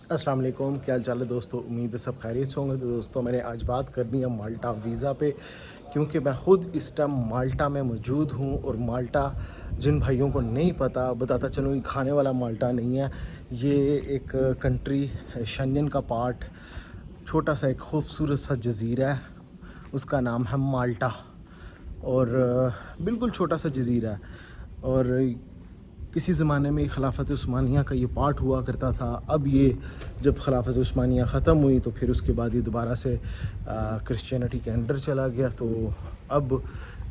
अस्सलाम वालेकुम, क्या हाल चाल है दोस्तों। उम्मीद है सब खैरियत से होंगे। तो दोस्तों मैंने आज बात करनी है माल्टा वीज़ा पे, क्योंकि मैं ख़ुद इस टाइम माल्टा में मौजूद हूँ। और माल्टा जिन भाइयों को नहीं पता, बताता चलूँ, ये खाने वाला माल्टा नहीं है। ये एक कंट्री शेंजन का पार्ट, छोटा सा एक खूबसूरत सा जज़ीरा है, उसका नाम है माल्टा। और बिल्कुल छोटा सा जज़ीरा है। और किसी ज़माने में खिलाफत उस्मानिया का ये पार्ट हुआ करता था। अब ये जब खिलाफत उस्मानिया ख़त्म हुई तो फिर उसके बाद ये दोबारा से क्रिश्चियनिटी के अंडर चला गया। तो अब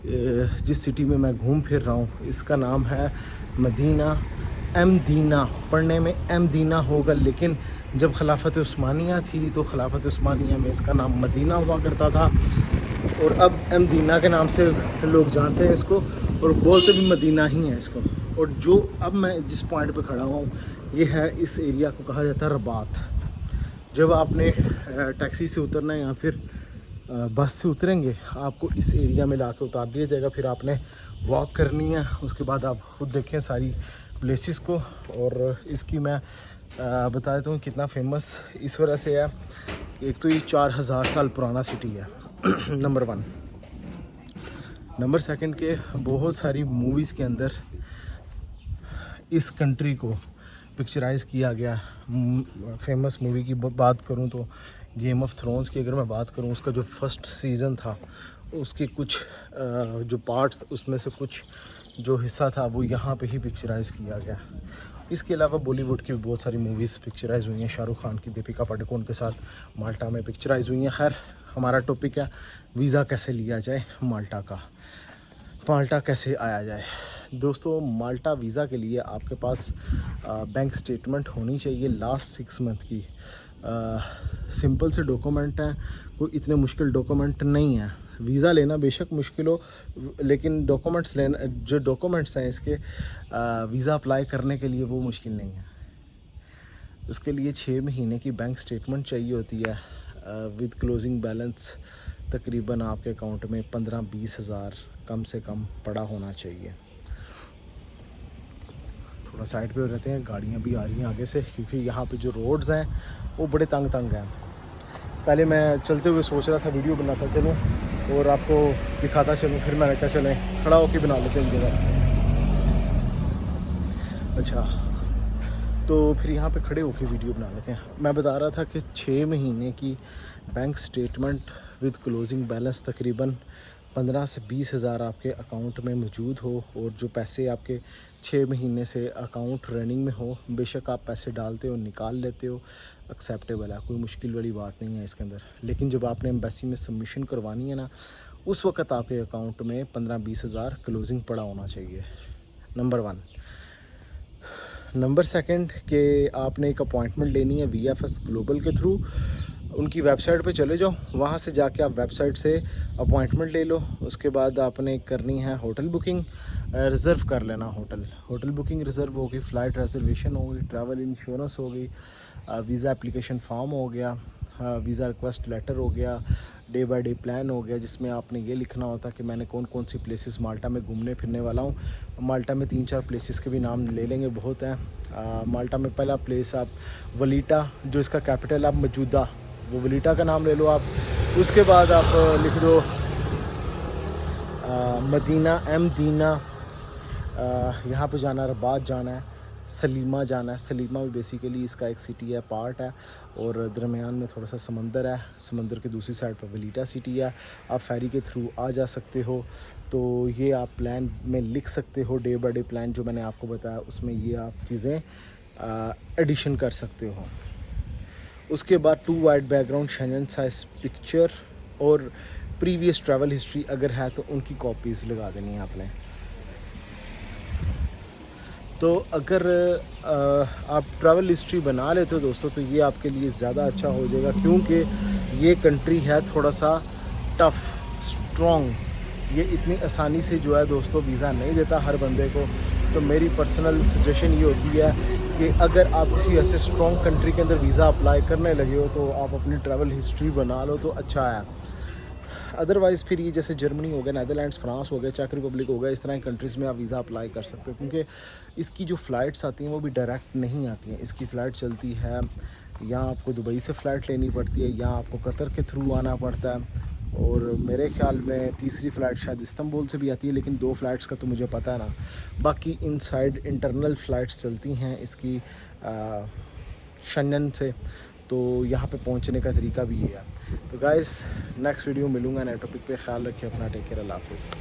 जिस सिटी में मैं घूम फिर रहा हूँ इसका नाम है मदीना एम दीना। पढ़ने में एम दीना होगा, लेकिन जब खिलाफत उस्मानिया थी तो खिलाफत उस्मानिया में इसका नाम मदीना हुआ करता था। और अब एम दीना के नाम से लोग जानते हैं इसको, और बोलते भी मदीना ही है इसको। और जो अब मैं जिस पॉइंट पे खड़ा हुआ हूँ, ये है, इस एरिया को कहा जाता है रबात। जब आपने टैक्सी से उतरना है या फिर बस से उतरेंगे, आपको इस एरिया में ला के उतार दिया जाएगा। फिर आपने वॉक करनी है, उसके बाद आप खुद देखें सारी प्लेसेस को। और इसकी मैं बता देता हूँ कितना फेमस इस वजह से है। एक तो ये 4000 साल पुराना सिटी है नंबर 1। नंबर 2 के बहुत सारी मूवीज़ के अंदर इस कंट्री को पिक्चराइज़ किया गया। फेमस मूवी की बात करूं तो गेम ऑफ थ्रोन्स की अगर मैं बात करूं, उसका जो फर्स्ट सीज़न था उसके कुछ जो पार्ट्स, उसमें से कुछ जो हिस्सा था वो यहाँ पे ही पिक्चराइज़ किया गया। इसके अलावा बॉलीवुड की भी बहुत सारी मूवीज़ पिक्चराइज़ हुई हैं। शाहरुख खान की, दीपिका पादुकोण के साथ माल्टा में पिक्चराइज़ हुई हैं। खैर, हमारा टॉपिक है वीज़ा कैसे लिया जाए माल्टा का, माल्टा कैसे आया जाए। दोस्तों, माल्टा वीज़ा के लिए आपके पास बैंक स्टेटमेंट होनी चाहिए लास्ट 6 मंथ की। सिंपल से डॉक्यूमेंट हैं, कोई इतने मुश्किल डॉक्यूमेंट नहीं है। वीज़ा लेना बेशक मुश्किल हो, लेकिन डॉक्यूमेंट्स लेना, जो डॉक्यूमेंट्स हैं इसके वीज़ा अप्लाई करने के लिए, वो मुश्किल नहीं है। उसके लिए 6 महीने की बैंक स्टेटमेंट चाहिए होती है विद क्लोजिंग बैलेंस। तकरीबन आपके अकाउंट में 15-20 हज़ार कम से कम पड़ा होना चाहिए। थोड़ा साइड पे रहते हैं, गाड़ियाँ भी आ रही हैं आगे से, क्योंकि यहाँ पे जो रोड्स हैं वो बड़े तंग हैं। पहले मैं चलते हुए सोच रहा था वीडियो बनाता चलूँ और आपको दिखाता चलूँ, फिर मैंने कहा चलें खड़ा होकर बना लेते हैं जगह। अच्छा, तो फिर यहाँ पे खड़े होकर वीडियो बना लेते हैं। मैं बता रहा था कि 6 महीने की bank statement with closing balance तकरीबन 15 से 20 हज़ार आपके अकाउंट में मौजूद हो, और जो पैसे आपके 6 महीने से अकाउंट रनिंग में हो, बेशक आप पैसे डालते हो निकाल लेते हो, एक्सेप्टेबल है, कोई मुश्किल वाली बात नहीं है इसके अंदर। लेकिन जब आपने एम्बेसी में सबमिशन करवानी है ना, उस वक्त आपके अकाउंट में 15-20 हज़ार क्लोजिंग पड़ा होना चाहिए। नंबर 1। नंबर 2 के आपने एक अपॉइंटमेंट लेनी है VFS ग्लोबल के थ्रू। उनकी वेबसाइट पे चले जाओ, वहाँ से जाके आप वेबसाइट से अपॉइंटमेंट ले लो। उसके बाद आपने करनी है होटल बुकिंग, रिज़र्व कर लेना होटल बुकिंग रिज़र्व होगी, फ़्लाइट रिजर्वेशन होगी, ट्रैवल इंश्योरेंस होगी, वीज़ा एप्लीकेशन फॉर्म हो गया, वीज़ा रिक्वेस्ट लेटर हो गया, डे बाय डे प्लान हो गया, जिसमें आपने ये लिखना होता कि मैंने कौन कौन सी प्लेसेस माल्टा में घूमने फिरने वाला हूँ। माल्टा में 3-4 प्लेसेस के भी नाम ले लेंगे, बहुत हैं। माल्टा में पहला प्लेस आप वलीटा, जो इसका कैपिटल आप मौजूदा, वो वलीटा का नाम ले लो आप। उसके बाद आप लिख दो मदीना एम दीना, यहाँ पे जाना, रबात जाना है, सलीमा जाना है। सलीमा भी बेसिकली इसका एक सिटी है, पार्ट है, और दरमियान में थोड़ा सा समंदर है। समंदर के दूसरी साइड पर वलीटा सिटी है। आप फेरी के थ्रू आ जा सकते हो। तो ये आप प्लान में लिख सकते हो, डे बाय डे प्लान जो मैंने आपको बताया, उसमें ये आप चीज़ें एडिशन कर सकते हो। उसके बाद 2 white background Schengen size picture और प्रीवियस ट्रैवल हिस्ट्री अगर है तो उनकी कॉपीज़ लगा देनी है आपने। तो अगर आप ट्रैवल हिस्ट्री बना लेते हो दोस्तों, तो ये आपके लिए ज़्यादा अच्छा हो जाएगा, क्योंकि ये कंट्री है थोड़ा सा टफ़, स्ट्रॉन्ग। ये इतनी आसानी से जो है दोस्तों वीज़ा नहीं देता हर बंदे को। तो मेरी पर्सनल सजेशन ये होती है कि अगर आप किसी ऐसे स्ट्रॉन्ग कंट्री के अंदर वीज़ा अप्लाई करने लगे हो, तो आप अपनी ट्रैवल हिस्ट्री बना लो तो अच्छा है। अदरवाइज़ फिर ये जैसे जर्मनी हो गया, नैदरलैंड्स, फ्रांस हो गया, चेक रिपब्लिक हो गया, इस तरह की कंट्रीज़ में आप वीज़ा अप्लाई कर सकते हो, क्योंकि इसकी जो फ़्लाइट्स आती हैं वो भी डायरेक्ट नहीं आती हैं। इसकी फ़्लाइट चलती है यहाँ आपको दुबई से फ़्लाइट लेनी पड़ती है, यहाँ आपको कतर के थ्रू आना पड़ता है, और मेरे ख्याल में तीसरी फ़्लाइट शायद इस्तांबुल से भी आती है, लेकिन 2 फ़्लाइट्स का तो मुझे पता है ना। बाकी इनसाइड इंटरनल फ़्लाइट्स चलती हैं इसकी शन्नन से, तो यहाँ पे पहुँचने का तरीका भी ये है। तो गाइस नेक्स्ट वीडियो मिलूँगा नए टॉपिक पे, ख्याल रखिए अपना, टेक केयर, अल्लाह हाफ़िज़।